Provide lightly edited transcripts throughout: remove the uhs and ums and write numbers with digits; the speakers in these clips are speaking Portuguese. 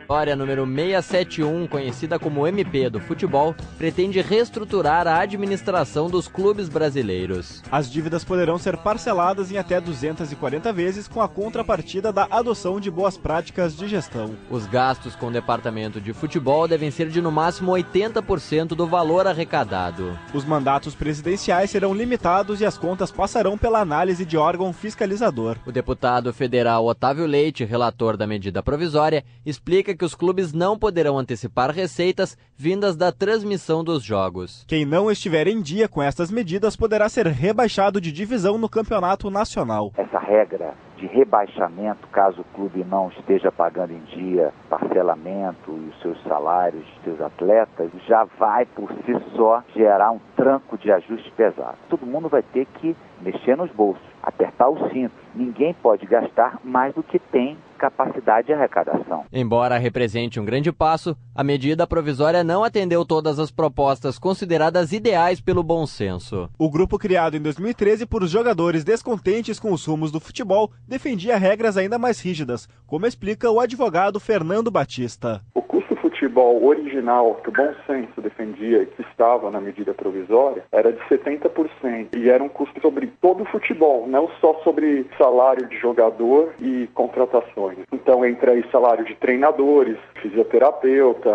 Vitória número 671, conhecida como MP do futebol, pretende reestruturar a administração dos clubes brasileiros. As dívidas poderão ser parceladas em até 240 vezes com a contrapartida da adoção de boas práticas de gestão. Os gastos com o departamento de futebol devem ser de no máximo 80% do valor arrecadado. Os mandatos presidenciais serão limitados e as contas passarão pela análise de órgão fiscalizador. O deputado federal Otávio Leite, relator da medida provisória, explica que os clubes não poderão antecipar receitas vindas da transmissão dos jogos. Quem não estiver em dia com estas medidas poderá ser rebaixado de divisão no campeonato nacional. Essa regra de rebaixamento, caso o clube não esteja pagando em dia parcelamento e os seus salários de seus atletas, já vai por si só gerar um tranco de ajuste pesado. Todo mundo vai ter que mexer nos bolsos, apertar o cinto. Ninguém pode gastar mais do que tem capacidade de arrecadação. Embora represente um grande passo, a medida provisória não atendeu todas as propostas consideradas ideais pelo bom senso. O grupo criado em 2013 por jogadores descontentes com os rumos do futebol defendia regras ainda mais rígidas, como explica o advogado Fernando Batista. O custo futebol original que o bom senso defendia e que estava na medida provisória era de 70% e era um custo sobre todo o futebol, não só sobre salário de jogador e contratações. Então entra aí salário de treinadores, fisioterapeuta.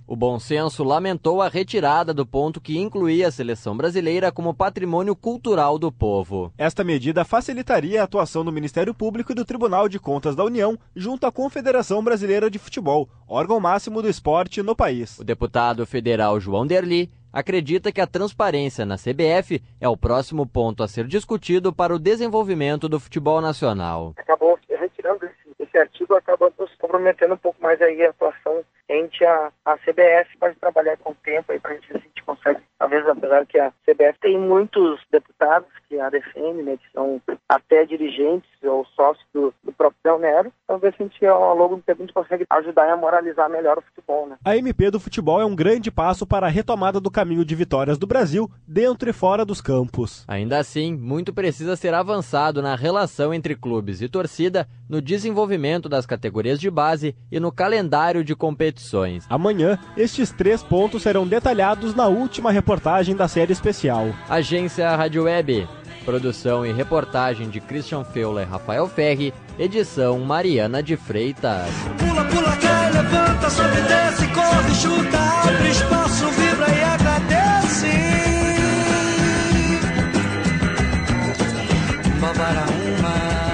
O bom senso lamentou a retirada do ponto que incluía a seleção brasileira como patrimônio cultural do povo. Esta medida facilitaria a atuação do Ministério Público e do Tribunal de Contas da União junto à Confederação Brasileira de Futebol, órgão máximo do esporte no país. O deputado federal João Derli acredita que a transparência na CBF é o próximo ponto a ser discutido para o desenvolvimento do futebol nacional. Acabou retirando esse artigo, acaba nos comprometendo um pouco mais aí a atuação frente à CBF para trabalhar com o tempo aí para a gente ver se a gente consegue, talvez, apesar que a CBF tem muitos deputados que a defendem, né, que são até dirigentes ou sócios do próprio Del Nero, então ver se a gente ao longo do tempo a gente consegue ajudar a moralizar melhor o futebol, né? A MP do futebol é um grande passo para a retomada do caminho de vitórias do Brasil dentro e fora dos campos. Ainda assim, muito precisa ser avançado na relação entre clubes e torcida, no desenvolvimento das categorias de base e no calendário de competições. Amanhã, estes 3 pontos serão detalhados na última reportagem da série especial. Agência Rádio Web. Produção e reportagem de Christian Feuler e Rafael Ferri. Edição Mariana de Freitas. Pula, pula, cai, levanta, sobe, desce, corre, chuta, abre espaço, vibra e agradece. Babaraúma.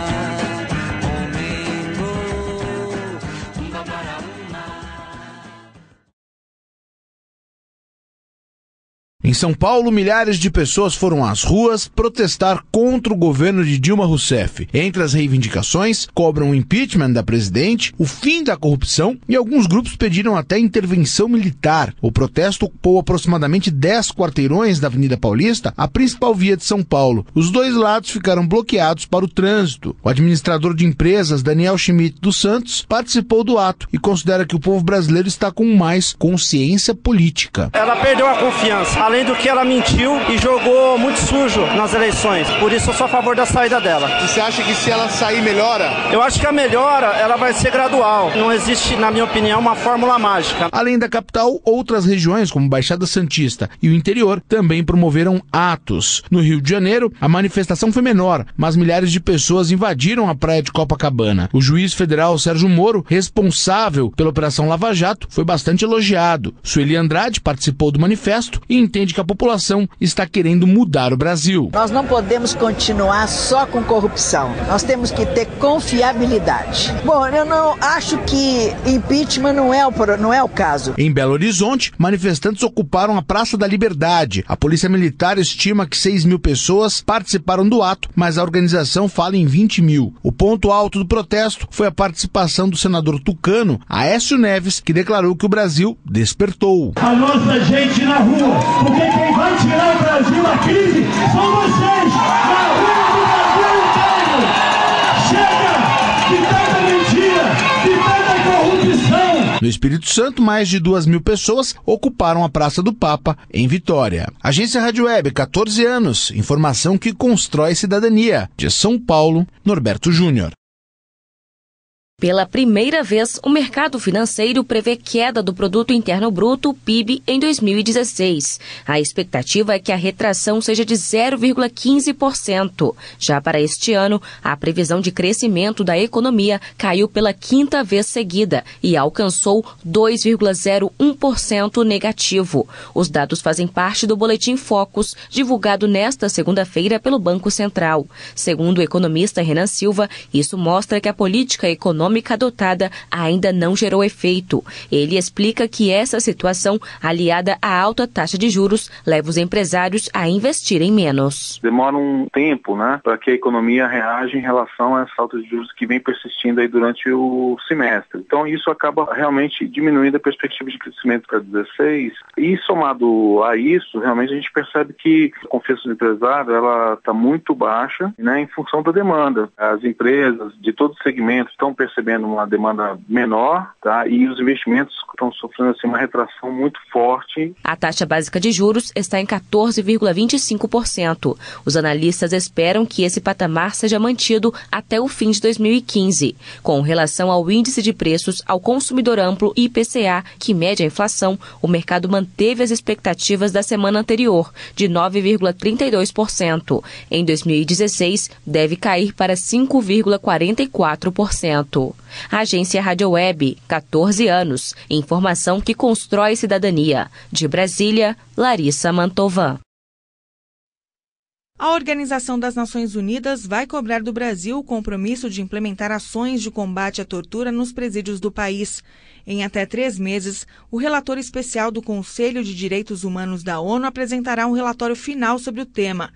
Em São Paulo, milhares de pessoas foram às ruas protestar contra o governo de Dilma Rousseff. Entre as reivindicações, cobram o impeachment da presidente, o fim da corrupção e alguns grupos pediram até intervenção militar. O protesto ocupou aproximadamente 10 quarteirões da Avenida Paulista, a principal via de São Paulo. Os dois lados ficaram bloqueados para o trânsito. O administrador de empresas, Daniel Schmidt dos Santos, participou do ato e considera que o povo brasileiro está com mais consciência política. Ela perdeu a confiança. Além do que ela mentiu e jogou muito sujo nas eleições. Por isso eu sou a favor da saída dela. E você acha que se ela sair melhora? Eu acho que a melhora ela vai ser gradual. Não existe, na minha opinião, uma fórmula mágica. Além da capital, outras regiões, como Baixada Santista e o interior, também promoveram atos. No Rio de Janeiro, a manifestação foi menor, mas milhares de pessoas invadiram a praia de Copacabana. O juiz federal Sérgio Moro, responsável pela Operação Lava Jato, foi bastante elogiado. Sueli Andrade participou do manifesto e entende que a população está querendo mudar o Brasil. Nós não podemos continuar só com corrupção. Nós temos que ter confiabilidade. Bom, eu não acho que impeachment não é o caso. Em Belo Horizonte, manifestantes ocuparam a Praça da Liberdade. A Polícia Militar estima que 6.000 pessoas participaram do ato, mas a organização fala em 20.000. O ponto alto do protesto foi a participação do senador tucano, Aécio Neves, que declarou que o Brasil despertou. A nossa gente na rua. Porque quem vai tirar o Brasil da crise são vocês, na rua do Brasil inteiro. Chega de tanta mentira, de tanta corrupção. No Espírito Santo, mais de 2.000 pessoas ocuparam a Praça do Papa, em Vitória. Agência Rádio Web, 14 anos. Informação que constrói cidadania. De São Paulo, Norberto Júnior. Pela primeira vez, o mercado financeiro prevê queda do Produto Interno Bruto, PIB, em 2016. A expectativa é que a retração seja de 0,15%. Já para este ano, a previsão de crescimento da economia caiu pela quinta vez seguida e alcançou 2,01% negativo. Os dados fazem parte do Boletim Focus, divulgado nesta segunda-feira pelo Banco Central. Segundo o economista Renan Silva, isso mostra que a política econômica adotada ainda não gerou efeito. Ele explica que essa situação, aliada à alta taxa de juros, leva os empresários a investirem menos. Demora um tempo, para que a economia reaja em relação a essa alta de juros que vem persistindo aí durante o semestre. Então isso acaba realmente diminuindo a perspectiva de crescimento para 2016. E somado a isso, realmente a gente percebe que a confiança do empresário ela está muito baixa, em função da demanda. As empresas de todos os segmentos estão percebendo uma demanda menor, e os investimentos estão sofrendo uma retração muito forte. A taxa básica de juros está em 14,25%. Os analistas esperam que esse patamar seja mantido até o fim de 2015. Com relação ao índice de preços ao consumidor amplo IPCA, que mede a inflação, o mercado manteve as expectativas da semana anterior, de 9,32%. Em 2016, deve cair para 5,44%. Agência Rádio Web, 14 anos. Informação que constrói cidadania. De Brasília, Larissa Mantovan. A Organização das Nações Unidas vai cobrar do Brasil o compromisso de implementar ações de combate à tortura nos presídios do país. Em até 3 meses, o relator especial do Conselho de Direitos Humanos da ONU apresentará um relatório final sobre o tema.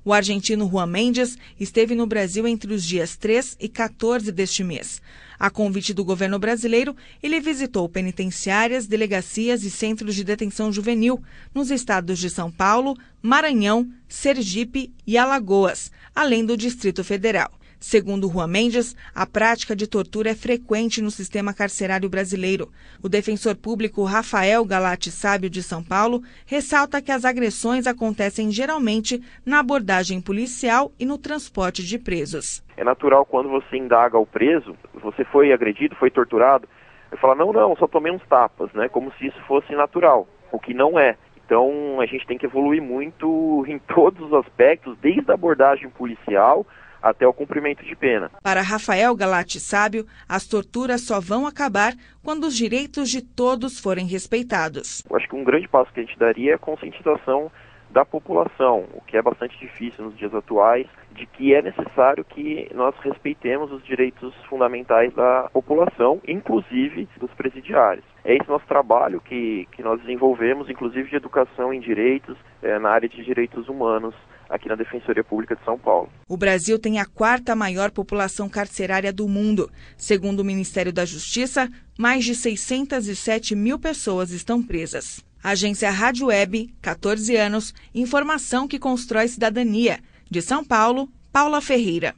O argentino Juan Mendes esteve no Brasil entre os dias 3 e 14 deste mês. A convite do governo brasileiro, ele visitou penitenciárias, delegacias e centros de detenção juvenil nos estados de São Paulo, Maranhão, Sergipe e Alagoas, além do Distrito Federal. Segundo Juan Mendes, a prática de tortura é frequente no sistema carcerário brasileiro. O defensor público Rafael Galati Sábio, de São Paulo, ressalta que as agressões acontecem geralmente na abordagem policial e no transporte de presos. É natural quando você indaga o preso, você foi agredido, foi torturado, ele fala, não, só tomei uns tapas, como se isso fosse natural, o que não é. Então a gente tem que evoluir muito em todos os aspectos, desde a abordagem policial até o cumprimento de pena. Para Rafael Galati Sábio, as torturas só vão acabar quando os direitos de todos forem respeitados. Eu acho que um grande passo que a gente daria é a conscientização da população, o que é bastante difícil nos dias atuais, de que é necessário que nós respeitemos os direitos fundamentais da população, inclusive dos presidiários. É esse nosso trabalho que nós desenvolvemos, inclusive de educação em direitos, na área de direitos humanos, aqui na Defensoria Pública de São Paulo. O Brasil tem a 4ª maior população carcerária do mundo. Segundo o Ministério da Justiça, mais de 607 mil pessoas estão presas. Agência Rádio Web, 14 anos, informação que constrói cidadania. De São Paulo, Paula Ferreira.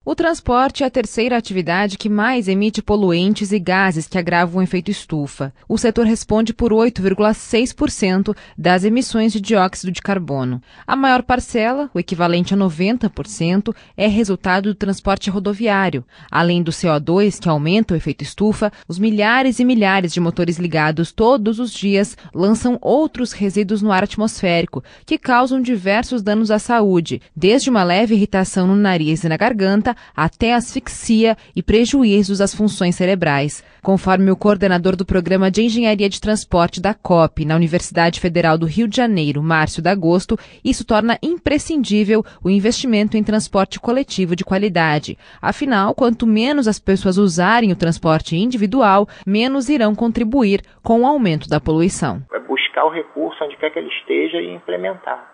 O transporte é a terceira atividade que mais emite poluentes e gases que agravam o efeito estufa. O setor responde por 8,6% das emissões de dióxido de carbono. A maior parcela, o equivalente a 90%, é resultado do transporte rodoviário. Além do CO2, que aumenta o efeito estufa, os milhares e milhares de motores ligados todos os dias lançam outros resíduos no ar atmosférico, que causam diversos danos à saúde, desde uma leve irritação no nariz e na garganta, até asfixia e prejuízos às funções cerebrais. Conforme o coordenador do Programa de Engenharia de Transporte da COP na Universidade Federal do Rio de Janeiro, Márcio D'Agosto, isso torna imprescindível o investimento em transporte coletivo de qualidade. Afinal, quanto menos as pessoas usarem o transporte individual, menos irão contribuir com o aumento da poluição. É buscar o recurso onde quer que ele esteja e implementar.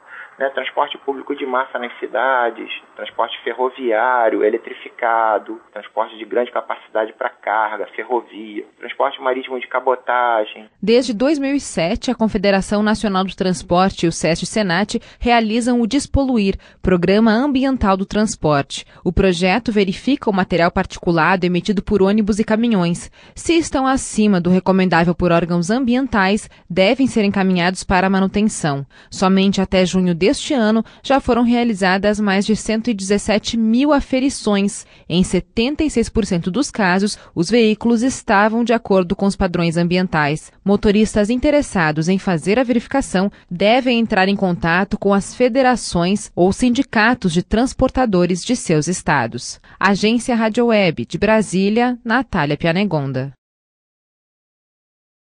Transporte público de massa nas cidades, transporte ferroviário, eletrificado, transporte de grande capacidade para carga, ferrovia, transporte marítimo de cabotagem. Desde 2007, a Confederação Nacional do Transporte e o SESC-Senat realizam o Despoluir, Programa Ambiental do Transporte. O projeto verifica o material particulado emitido por ônibus e caminhões. Se estão acima do recomendável por órgãos ambientais, devem ser encaminhados para a manutenção. Somente até junho deste deste ano, já foram realizadas mais de 117 mil aferições. Em 76% dos casos, os veículos estavam de acordo com os padrões ambientais. Motoristas interessados em fazer a verificação devem entrar em contato com as federações ou sindicatos de transportadores de seus estados. Agência Rádio Web de Brasília, Natália Pianegonda.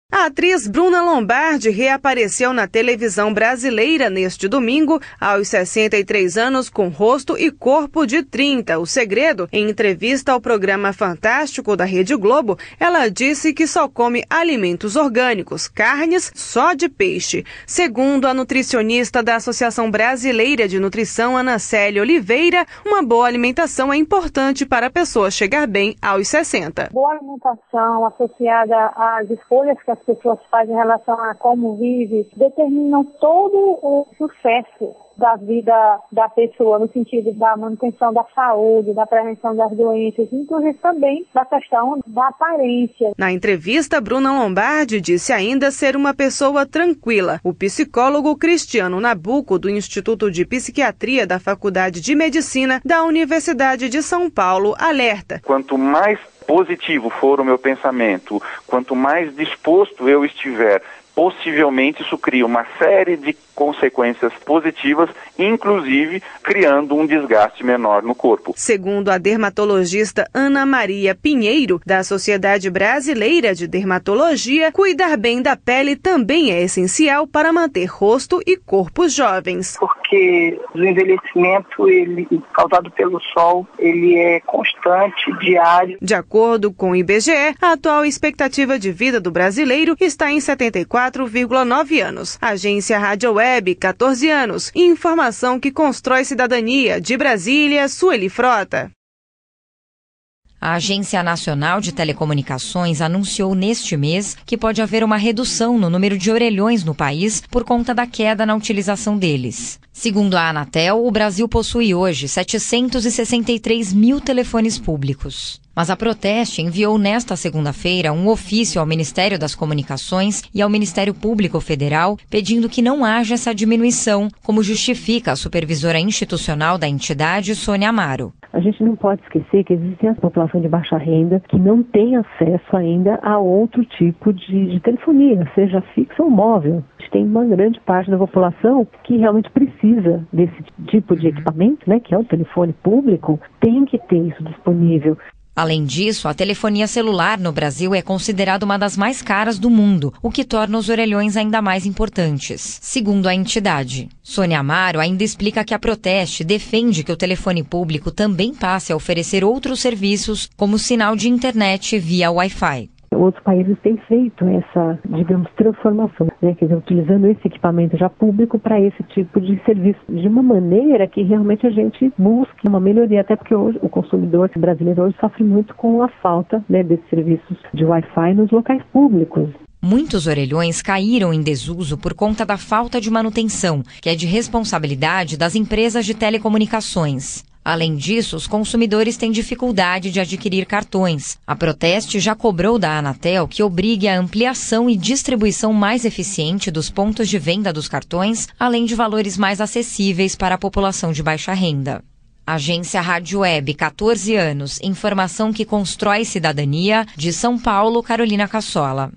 A atriz Bruna Lombardi reapareceu na televisão brasileira neste domingo, aos 63 anos, com rosto e corpo de 30. O segredo, em entrevista ao programa Fantástico da Rede Globo, ela disse que só come alimentos orgânicos, carnes só de peixe. Segundo a nutricionista da Associação Brasileira de Nutrição, Ana Célia Oliveira, uma boa alimentação é importante para a pessoa chegar bem aos 60. Boa alimentação associada às escolhas que as pessoas fazem em relação a como vive, determinam todo o sucesso da vida da pessoa, no sentido da manutenção da saúde, da prevenção das doenças, inclusive também da questão da aparência. Na entrevista, Bruna Lombardi disse ainda ser uma pessoa tranquila. O psicólogo Cristiano Nabuco, do Instituto de Psiquiatria da Faculdade de Medicina da Universidade de São Paulo, alerta. Quanto mais positivo for o meu pensamento, quanto mais disposto eu estiver, possivelmente isso cria uma série de consequências positivas, inclusive criando um desgaste menor no corpo. Segundo a dermatologista Ana Maria Pinheiro, da Sociedade Brasileira de Dermatologia, cuidar bem da pele também é essencial para manter rosto e corpo jovens. Porque o envelhecimento, ele, causado pelo sol, ele é constante, diário. De acordo com o IBGE, a atual expectativa de vida do brasileiro está em 74,9 anos. Agência Rádio Web, 14 anos. Informação que constrói cidadania. De Brasília, Sueli Frota. A Agência Nacional de Telecomunicações anunciou neste mês que pode haver uma redução no número de orelhões no país por conta da queda na utilização deles. Segundo a Anatel, o Brasil possui hoje 763 mil telefones públicos. Mas a Proteste enviou nesta segunda-feira um ofício ao Ministério das Comunicações e ao Ministério Público Federal pedindo que não haja essa diminuição, como justifica a supervisora institucional da entidade, Sônia Amaro. A gente não pode esquecer que existe a população de baixa renda que não tem acesso ainda a outro tipo de telefonia, seja fixa ou móvel. A gente tem uma grande parte da população que realmente precisa desse tipo de equipamento, né, que é o telefone público, tem que ter isso disponível. Além disso, a telefonia celular no Brasil é considerada uma das mais caras do mundo, o que torna os orelhões ainda mais importantes, segundo a entidade. Sônia Amaro ainda explica que a Proteste defende que o telefone público também passe a oferecer outros serviços, como sinal de internet via Wi-Fi. Outros países têm feito essa, digamos, transformação, né? Quer dizer, utilizando esse equipamento já público para esse tipo de serviço, de uma maneira que realmente a gente busque uma melhoria, até porque hoje o consumidor brasileiro hoje sofre muito com a falta, né, desses serviços de Wi-Fi nos locais públicos. Muitos orelhões caíram em desuso por conta da falta de manutenção, que é de responsabilidade das empresas de telecomunicações. Além disso, os consumidores têm dificuldade de adquirir cartões. A Proteste já cobrou da Anatel que obrigue a ampliação e distribuição mais eficiente dos pontos de venda dos cartões, além de valores mais acessíveis para a população de baixa renda. Agência Rádio Web, 14 anos. Informação que constrói cidadania. De São Paulo, Carolina Cassola.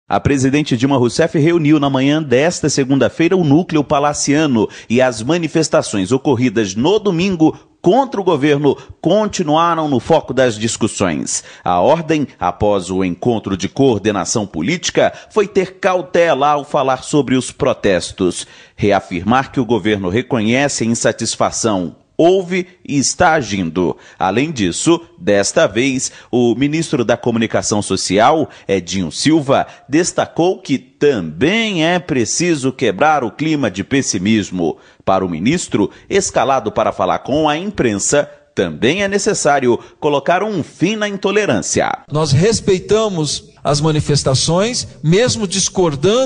A presidente Dilma Rousseff reuniu na manhã desta segunda-feira o núcleo palaciano e as manifestações ocorridas no domingo contra o governo continuaram no foco das discussões. A ordem, após o encontro de coordenação política, foi ter cautela ao falar sobre os protestos, reafirmar que o governo reconhece a insatisfação. Houve e está agindo. Além disso, desta vez, o ministro da Comunicação Social, Edinho Silva, destacou que também é preciso quebrar o clima de pessimismo. Para o ministro, escalado para falar com a imprensa, também é necessário colocar um fim na intolerância. Nós respeitamos as manifestações, mesmo discordando